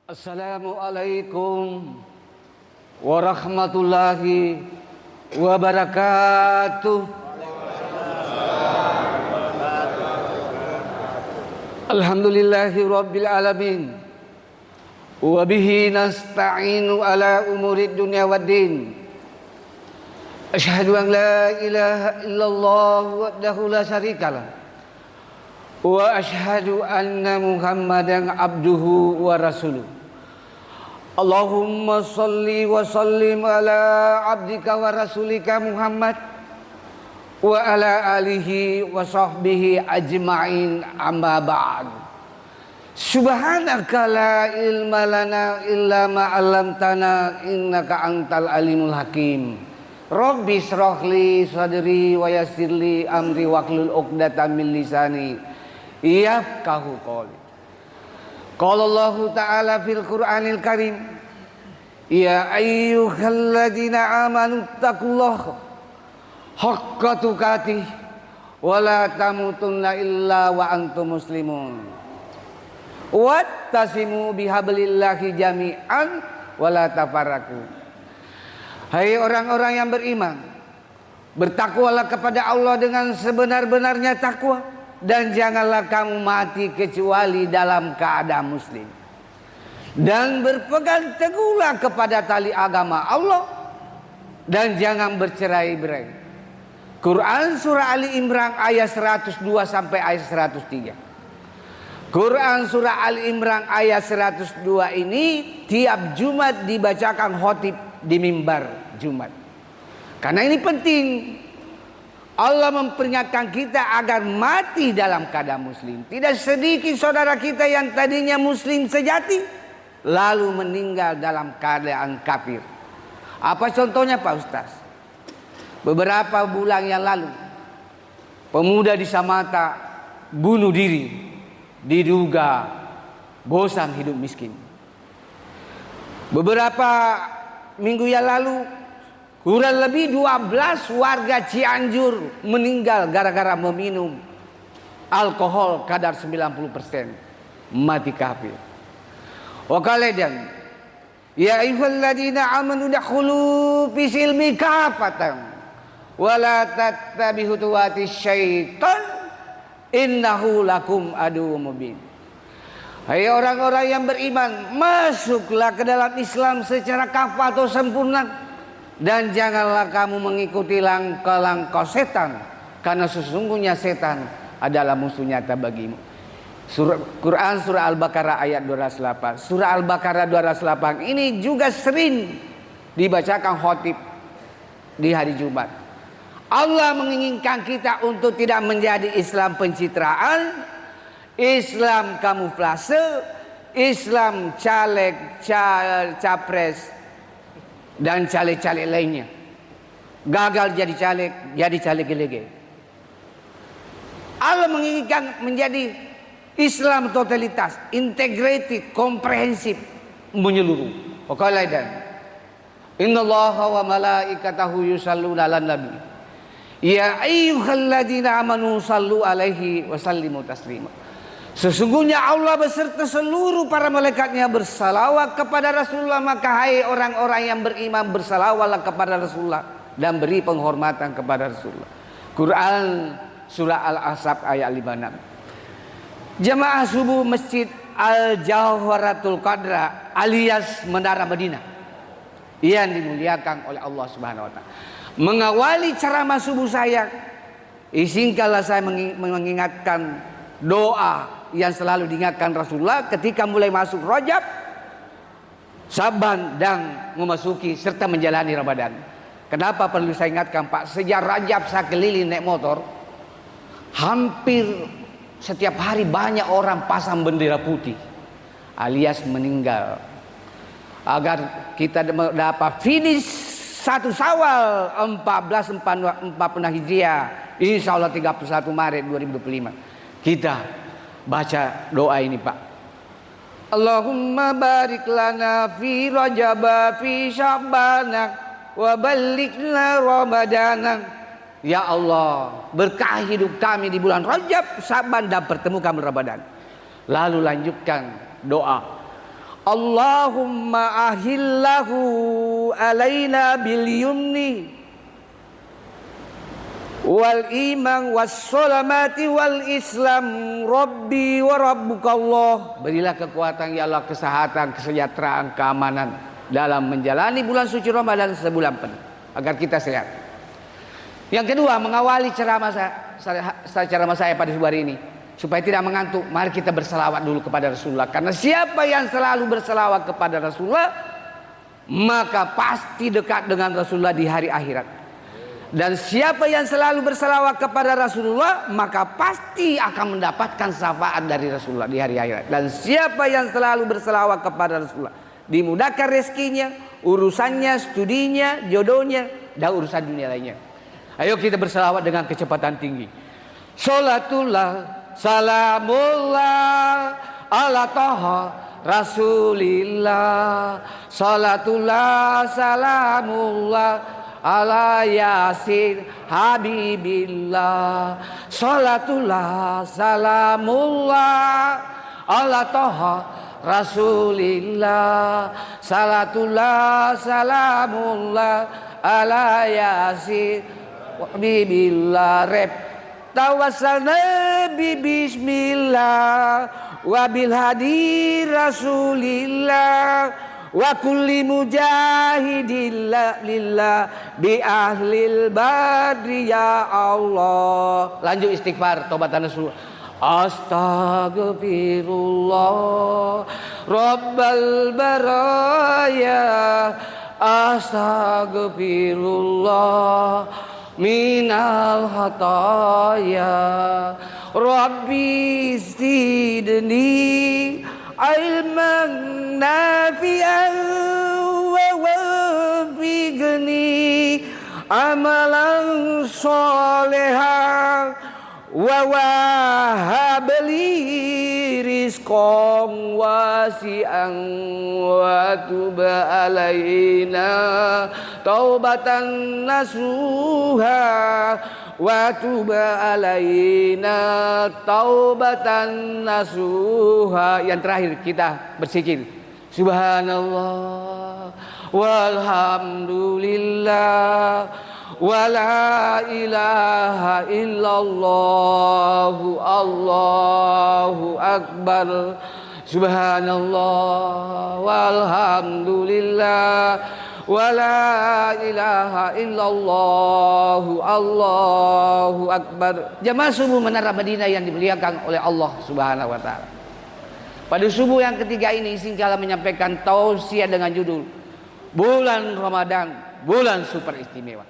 Assalamualaikum warahmatullahi wabarakatuh. Alhamdulillahi rabbil alamin. Wa bihi nasta'inu ala umurid dunya waddin. Asyhadu an la ilaha illallah wahdahu la syarikalah. Wa asyhadu anna Muhammadan abduhu wa rasuluh. Allahumma salli wa sallim ala abdika wa rasulika Muhammad wa ala alihi wa sahbihi ajma'in, amma ba'd. Subhanaka la ilma lana illa ma 'allamtana innaka antal alimul hakim. Rabbi shrah li sadri wa yassir li amri wahlul 'uqdatam min lisani yafqahu qawli. Qala Allah Ta'ala fil Qur'anil Karim, ya ayyuhalladzina amanu taqullaha haqqa tuqatih wa la tamutunna illa wa antum muslimun wattasimu bihablillahi jami'an wa la tafarraqu. Hai orang-orang yang beriman, bertakwalah kepada Allah dengan sebenar-benarnya takwa, dan janganlah kamu mati kecuali dalam keadaan muslim, dan berpegang teguhlah kepada tali agama Allah, dan jangan bercerai-berai. Quran surah Ali Imran ayat 102 sampai ayat 103. Quran surah Ali Imran ayat 102 ini tiap Jumat dibacakan khotib di mimbar Jumat. Karena ini penting. Allah memperingatkan kita agar mati dalam keadaan muslim. Tidak sedikit saudara kita yang tadinya muslim sejati lalu meninggal dalam keadaan kafir. Apa contohnya Pak Ustaz? Beberapa bulan yang lalu pemuda di Samata bunuh diri, diduga bosan hidup miskin. Beberapa minggu yang lalu kurang lebih 12 warga Cianjur meninggal gara-gara meminum alkohol kadar 90%, mati kafir. Wa qaladan ya ayyuhalladzina amanu dakhulu fi silmi kafatan wa la tattabi'u khutuwatis syaitan innahu lakum aduwwum mubin. Hai orang-orang yang beriman, masuklah ke dalam Islam secara kafah atau sempurna, dan janganlah kamu mengikuti langkah-langkah setan, karena sesungguhnya setan adalah musuh nyata bagimu. Quran surah Al-Baqarah ayat 208. Surah Al-Baqarah 208 ini juga sering dibacakan khotib di hari Jumat. Allah menginginkan kita untuk tidak menjadi Islam pencitraan, Islam kamuflase, Islam caleg, capres, dan caleg-caleg lainnya. Gagal jadi caleg lagi. Allah menginginkan menjadi Islam totalitas, integrated, komprehensif, menyeluruh. Qaladan innallaha wa malaikatahu yusholluna 'alan nabi ya ayyuhalladzina amanu shallu 'alaihi wa sallimu taslima. Sesungguhnya Allah beserta seluruh para malaikatnya bersalawat kepada Rasulullah, maka hai orang-orang yang beriman bersalawatlah kepada Rasulullah dan beri penghormatan kepada Rasulullah. Quran surah Al-Ahzab ayat 56. Jemaah subuh Masjid Al-Jawharatul Qadra alias Menara Madinah yang dimuliakan oleh Allah Subhanahu wa taala. Mengawali ceramah subuh saya, izinkanlah saya mengingatkan doa yang selalu diingatkan Rasulullah ketika mulai masuk Rajab, Syaban dan memasuki serta menjalani Ramadan. Kenapa perlu saya ingatkan Pak? Sejak Rajab saya keliling naik motor, hampir setiap hari banyak orang pasang bendera putih alias meninggal, agar kita dapat finish 1 Syawal 1444 Hijriah, insya Allah 31 Maret 2025. Kita baca doa ini Pak. Allahumma barik lana fi Rajab fi Sya'bana wa ballighna Ramadana. Ya Allah, berkahi hidup kami di bulan Rajab, Sya'ban dan pertemukan Ramadan. Lalu lanjutkan doa. Allahumma ahillahu alaina bil yumni wal iman was salamati wal islam rabbi wa rabbukallah. Berilah kekuatan ya Allah, kesehatan, kesejahteraan, keamanan dalam menjalani bulan suci Ramadan sebulan penuh agar kita sehat. Yang kedua, mengawali ceramah saya pada hari ini supaya tidak mengantuk, mari kita berselawat dulu kepada Rasulullah. Karena siapa yang selalu berselawat kepada Rasulullah, maka pasti dekat dengan Rasulullah di hari akhirat. Dan siapa yang selalu berselawat kepada Rasulullah, maka pasti akan mendapatkan syafaat dari Rasulullah di hari akhirat. Dan siapa yang selalu berselawat kepada Rasulullah, dimudahkan rezekinya, urusannya, studinya, jodohnya, dan urusan dunia lainnya. Ayo kita berselawat dengan kecepatan tinggi. Salatullah salamullah ala taha rasulillah. Salatullah salamullah ala yasin habibillah. Salatullah salamullah ala taha rasulillah. Salatullah salamullah ala yasin habibillah. Rep tawassalna bi bismillah wa bil hadi rasulillah wa kulli mujahidin lillah bi ahlil badri ya Allah. Lanjut istighfar, taubatan nasuh. Astaghfirullah rabbal baraya, astaghfirullah minal hataya, Rabbi zidni ilman nafi'an wa wafiqni amalan solehan wa wahabli rizqan wasi'an wa tub alaina taubatan nasuha wa tub alaina taubatan nasuha. Yang terakhir kita berzikir subhanallah walhamdulillah wa la ilaha illallah Allahu akbar. Subhanallah walhamdulillah wa la ilaha illallah Allahu akbar. Jamaah subuh Menara Madinah yang dimuliakan oleh Allah Subhanahu wa taala. Pada subuh yang ketiga ini singkala menyampaikan tausiah dengan judul Bulan Ramadan, bulan super istimewa.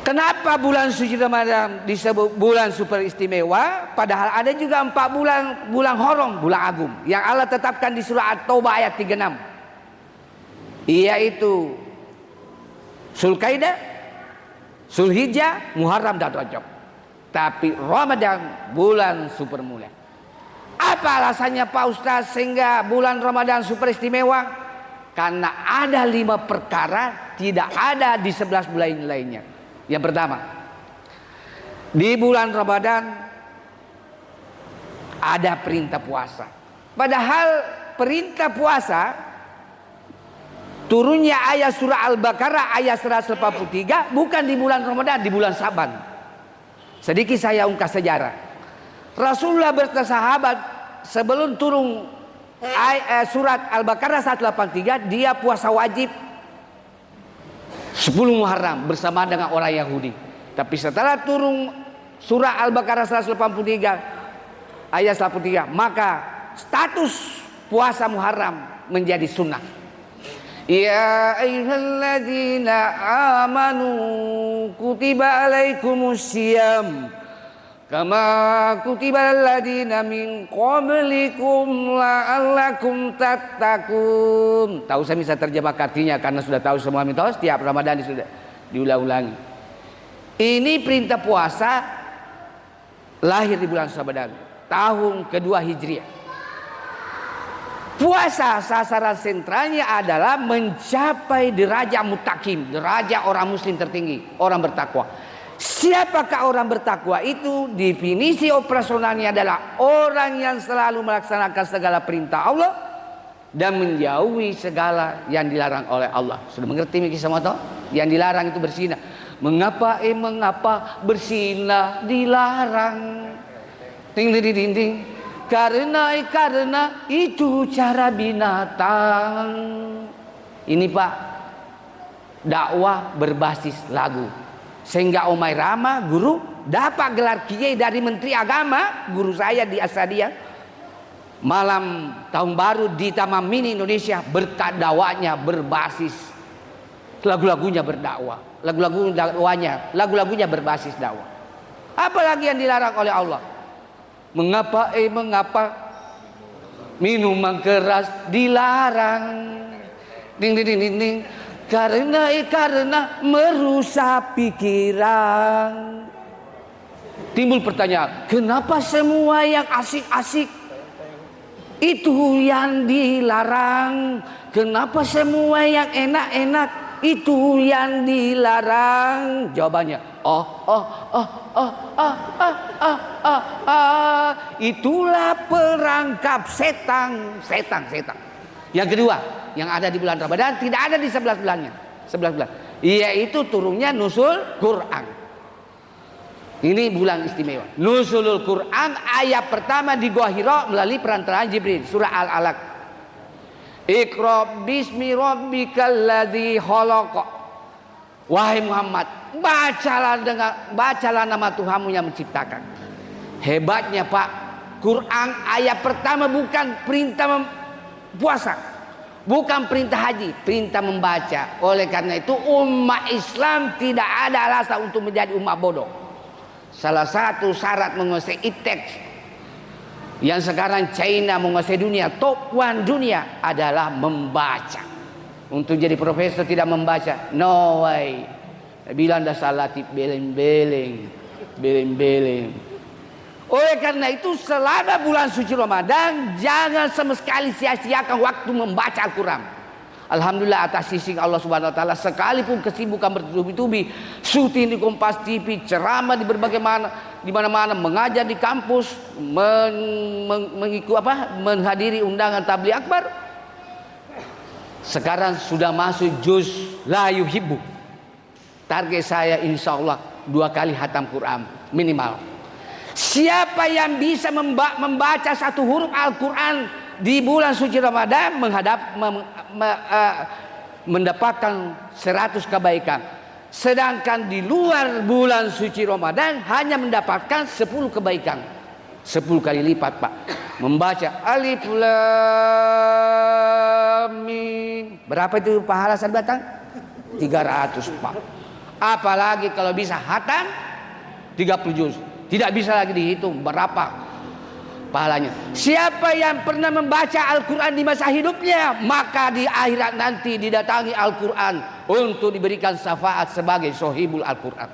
Kenapa bulan suci Ramadan disebut bulan super istimewa? Padahal ada juga 4 bulan haram, bulan agung yang Allah tetapkan di surah At-Taubah ayat 36. Yaitu Zulkaidah, Zulhijjah, Muharram dan Rajab. Tapi Ramadan bulan super mulia. Apa alasannya Pak Ustaz sehingga bulan Ramadan super istimewa? Karena ada 5 perkara tidak ada di 11 bulan lainnya. Yang pertama, di bulan Ramadan ada perintah puasa. Padahal perintah puasa turunnya ayat surah Al-Baqarah ayat 183 bukan di bulan Ramadan, di bulan Syaban. Sedikit saya ungkap sejarah. Rasulullah berkata sahabat sebelum turun surat Al-Baqarah 183 dia puasa wajib 10 Muharram bersama dengan orang Yahudi. Tapi setelah turun surah Al-Baqarah 183 ayat 183 maka status puasa Muharram menjadi sunnah. Ya ayyuhalladzina amanu kutiba alaikumusiyam kama kutiba alladzina min qablikum la'allakum tattaqun. Tahu saya bisa terjebak artinya karena sudah tahu semua mitos. Setiap Ramadan sudah diulang-ulangi. Ini perintah puasa lahir di bulan Ramadan tahun kedua Hijriah. Puasa sasaran sentralnya adalah mencapai derajat muttaqin, derajat orang muslim tertinggi, orang bertakwa. Siapakah orang bertakwa itu? Definisi operasionalnya adalah orang yang selalu melaksanakan segala perintah Allah dan menjauhi segala yang dilarang oleh Allah. Sudah mengerti miki semua toh? Yang dilarang itu bersinah. Mengapa bersinah dilarang? Ding ding ding ding. Karena itu cara binatang. Ini Pak, dakwah berbasis lagu. Sehingga Omai Rama, guru, dapat gelar kiai dari Menteri Agama, guru saya di Asadiyah. Malam tahun baru di Taman Mini Indonesia, berkat dakwahnya berbasis lagu-lagunya berdakwah, lagu-lagunya berbasis dakwah. Apalagi yang dilarang oleh Allah? Mengapa minuman keras dilarang? Ding ding ding ding. Karena merusak pikiran. Timbul pertanyaan, kenapa semua yang asik-asik itu yang dilarang? Kenapa semua yang enak-enak itu yang dilarang? Jawabannya, itulah perangkap setan. Yang kedua, yang ada di bulan Ramadan tidak ada di 11 bulannya. 11 bulan. Yaitu turunnya nuzul Quran. Ini bulan istimewa. Nuzulul Quran ayat pertama di Gua Hira melalui perantaraan Jibril, surah Al-Alaq. Iqra bismi rabbikal ladzi khalaq. Wahai Muhammad, bacalah nama Tuhanmu yang menciptakan. Hebatnya Pak, Quran ayat pertama bukan perintah puasa, bukan perintah haji, perintah membaca. Oleh karena itu umat Islam tidak ada alasan untuk menjadi umat bodoh. Salah satu syarat menguasai teks yang sekarang China menguasai dunia, top one dunia adalah membaca. Untuk jadi profesor tidak membaca, no way. Bilang dah salah tip beleng-beleng. Oleh karena itu selama bulan suci Ramadan jangan sama sekali sia-siakan waktu membaca Al-Quran. Alhamdulillah atas sisi Allah Subhanahu Wa Taala, sekalipun kesibukan bertubi-tubi, syuting di Kompas TV, ceramah di berbagai di mana-mana, mengajar di kampus, menghadiri undangan tabligh akbar. Sekarang sudah masuk juz la yuhibbu. Target saya insya Allah 2 kali hatam Quran minimal. Siapa yang bisa membaca satu huruf Al-Quran di bulan suci Ramadan mendapatkan 100 kebaikan. Sedangkan di luar bulan suci Ramadan hanya mendapatkan 10 kebaikan. 10 kali lipat Pak. Membaca Alif Lam Mim. Berapa itu pahala batang? 300 Pak. Apalagi kalau bisa hatam 30 juz. Tidak bisa lagi dihitung berapa pahalanya. Siapa yang pernah membaca Al-Quran di masa hidupnya, maka di akhirat nanti didatangi Al-Quran untuk diberikan syafaat sebagai sohibul Al-Quran.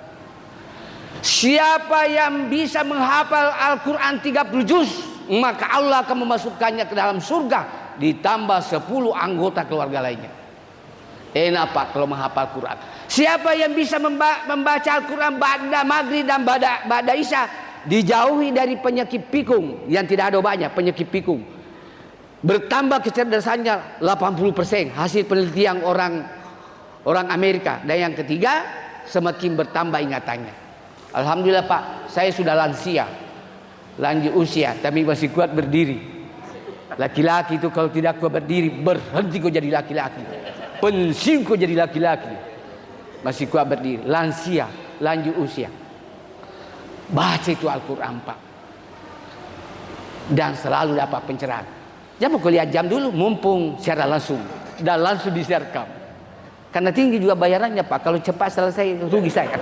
Siapa yang bisa menghafal Al-Quran 30 juz, maka Allah akan memasukkannya ke dalam surga ditambah 10 anggota keluarga lainnya. Enak Pak kalau menghafal Quran. Siapa yang bisa membaca Al-Quran ba'da maghrib dan ba'da isya, dijauhi dari penyakit pikun yang tidak ada obatnya, penyakit pikun. Bertambah kecerdasannya 80%, hasil penelitian orang Amerika. Dan yang ketiga, semakin bertambah ingatannya. Alhamdulillah Pak, saya sudah lansia, lanjut usia, tapi masih kuat berdiri. Laki-laki itu kalau tidak kuat berdiri, berhenti kau jadi laki-laki. Pensiun kau jadi laki-laki. Masih kuat berdiri, lansia, lanjut usia. Baca itu Al-Quran Pak, dan selalu dapat pencerahan. Jangan kau lihat jam dulu, mumpung secara langsung dan langsung disiarkan. Karena tinggi juga bayarannya Pak. Kalau cepat selesai rugi saya.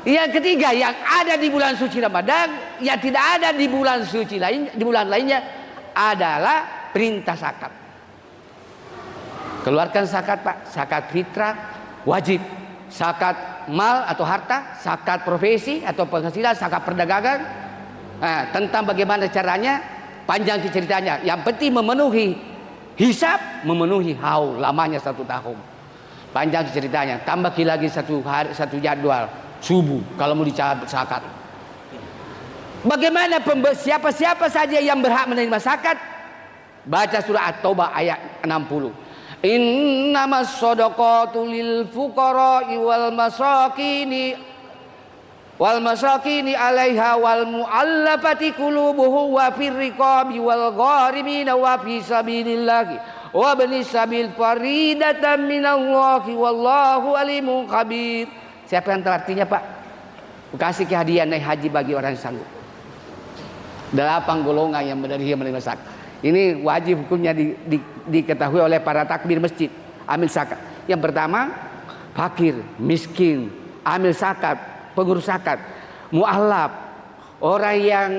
Yang ketiga, yang ada di bulan suci Ramadan, yang tidak ada di bulan suci lain, di bulan lainnya adalah perintah zakat. Keluarkan zakat Pak, zakat fitrah wajib, zakat mal atau harta, zakat profesi atau penghasilan, zakat perdagangan. Nah, tentang bagaimana caranya panjang ceritanya. Yang penting memenuhi hisab, memenuhi haul, lamanya 1 tahun. Panjang ceritanya. Tambah lagi 1 hari 1 jadwal. subuh kalau mau dicabut zakat. Bagaimana siapa saja yang berhak menerima zakat? Baca surah At-Taubah ayat 60. Innamas shadaqatu lil fuqara'i wal masakini 'alaiha wal mu'allafati qulubuhum wa fir riqabi wal gharimina wa fi sabilillahi wa ibnis sabil faridatan minallahi wallahu alimun khabir. Siapa yang tahu artinya, Pak? Kasih hadiah naik haji bagi orang yang sanggup. 8 golongan yang menerima zakat. Ini wajib hukumnya diketahui oleh para takmir masjid, amil zakat. Yang pertama, fakir, miskin, amil zakat, pengurus zakat, mu'allaf, orang yang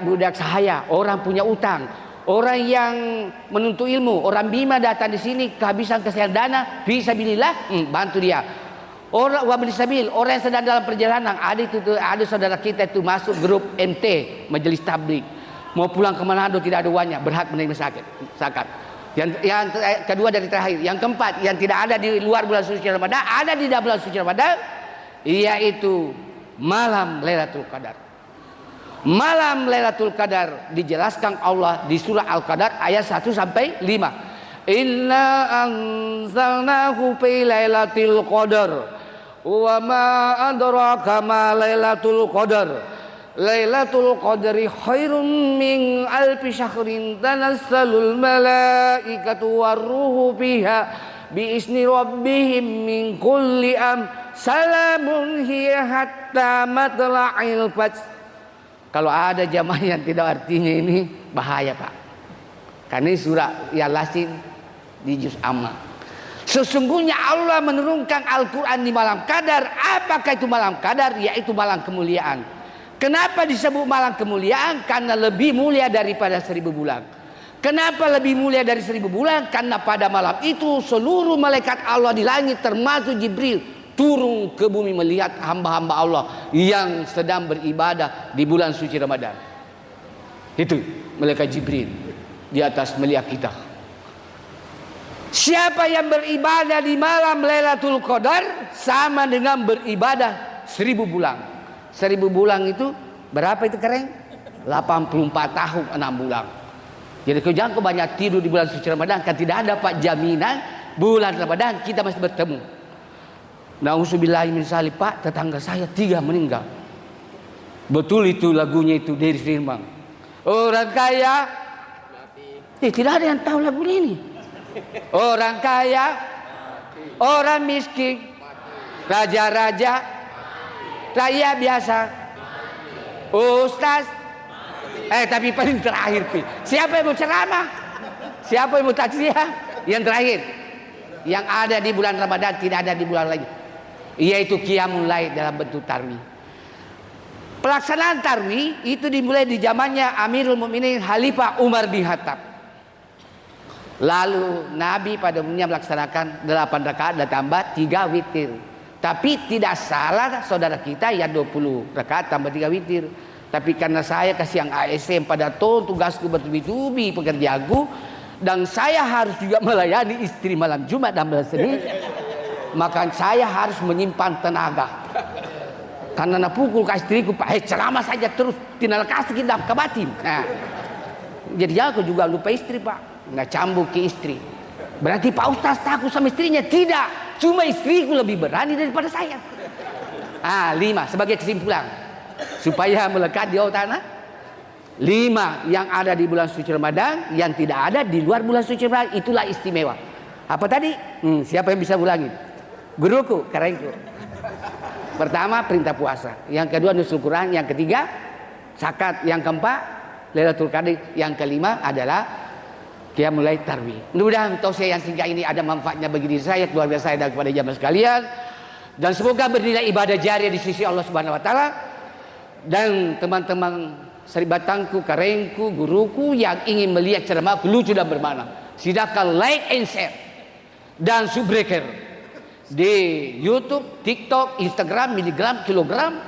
budak sahaya, orang punya utang, orang yang menuntut ilmu, orang bima datang di sini kehabisan kesehatan dana, fisabilillah, bantu dia. Orang wabli sabil, orang yang sedang dalam perjalanan, ada saudara kita itu masuk grup MT, Majelis Tabligh, mau pulang ke Manado tidak ada uangnya, berhak menerima zakat. Yang kedua dari terakhir, yang keempat, yang tidak ada di luar bulan suci Ramadan, ada di dalam bulan suci Ramadan, yaitu malam Lailatul Qadar. Malam Lailatul Qadar dijelaskan Allah di surah Al-Qadar ayat 1 sampai 5. Inna anzalnahu fi lailatul qadar wa ma adraka ma lailatul qadar lailatul qadri khairum min alfi syahrin tanassalul malaikatu warruhu fiha bi isni rabbihim min kulli salamun hiya hatta matla'il fajr. Kalau ada jamaah yang tidak artinya ini bahaya, Pak. Karena ini surah Yasin di juz amma. Sesungguhnya Allah menurunkan Al-Quran di malam Qadar. Apakah itu malam Qadar? Yaitu malam kemuliaan. Kenapa disebut malam kemuliaan? Karena lebih mulia daripada 1000 bulan. Kenapa lebih mulia dari 1000 bulan? Karena pada malam itu seluruh malaikat Allah di langit termasuk Jibril turun ke bumi melihat hamba-hamba Allah yang sedang beribadah di bulan suci Ramadan. Itu malaikat Jibril di atas melihat kita. Siapa yang beribadah di malam Lailatul Qadar sama dengan beribadah 1000 bulan. 1000 bulan itu berapa itu keren? 84 tahun 6 bulan. Jadi jangan kau banyak tidur di bulan suci Ramadan, kan tidak ada Pak jaminan bulan Ramadan kita masih bertemu. Nauzubillahi min dzalik, Pak, tetangga saya 3 meninggal. Betul itu lagunya itu dari firman. Orang kaya tidak ada yang tahu lagu ini. Orang kaya, orang miskin, raja-raja, rakyat biasa, ustaz. Tapi paling terakhir, siapa yang mau ceramah? Siapa yang mau takziah? Yang terakhir, yang ada di bulan Ramadan tidak ada di bulan lain, yaitu qiyamul lail dalam bentuk tarwih. Pelaksanaan tarwih itu dimulai di zamannya Amirul Mukminin Khalifah Umar bin Khattab. Lalu Nabi pada umumnya melaksanakan 8 rakaat dan tambah 3 witir. Tapi tidak salah saudara kita yang 20 rakaat tambah 3 witir. Tapi karena saya kasih yang ASM pada tugasku bertubi-tubi pekerjaanku, dan saya harus juga melayani istri malam Jumat dan malam Senin, maka saya harus menyimpan tenaga. Karena nak pukul ke istriku, Pak, ceramah saja terus, tidak kasih kita ke batin. Nah, jadi aku juga lupa istri, Pak. Nggak cambuk ke istri. Berarti Pak Ustaz takut sama istrinya? Tidak, cuma istriku lebih berani daripada saya. 5 sebagai kesimpulan supaya melekat di otak tanah. 5 yang ada di bulan suci Ramadan, yang tidak ada di luar bulan suci Ramadan, itulah istimewa. Apa tadi? Siapa yang bisa ulangin? Guruku, karenku. Pertama perintah puasa, yang kedua nusul Quran, yang ketiga zakat, yang keempat Lailatul Qadar, yang kelima adalah qiyamul lail tarwih. Mudah-mudahan tausiah yang singkat ini ada manfaatnya bagi diri saya, keluarga saya, dan kepada jamaah sekalian, dan semoga bernilai ibadah jariah di sisi Allah Subhanahu wa taala. Dan teman-teman seribatangku, karengku, guruku yang ingin melihat ceramahku lucu dan bermakna, silakan like and share dan subbreaker di YouTube, TikTok, Instagram, Miligram, Kilogram,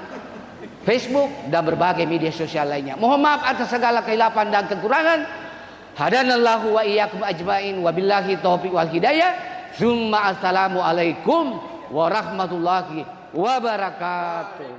Facebook, dan berbagai media sosial lainnya. Mohon maaf atas segala kehilafan dan kekurangan. Hadanallahu wa iyyakum ajmain, wabillahi taufiq wal hidayah. Assalamu alaikum warahmatullahi wabarakatuh.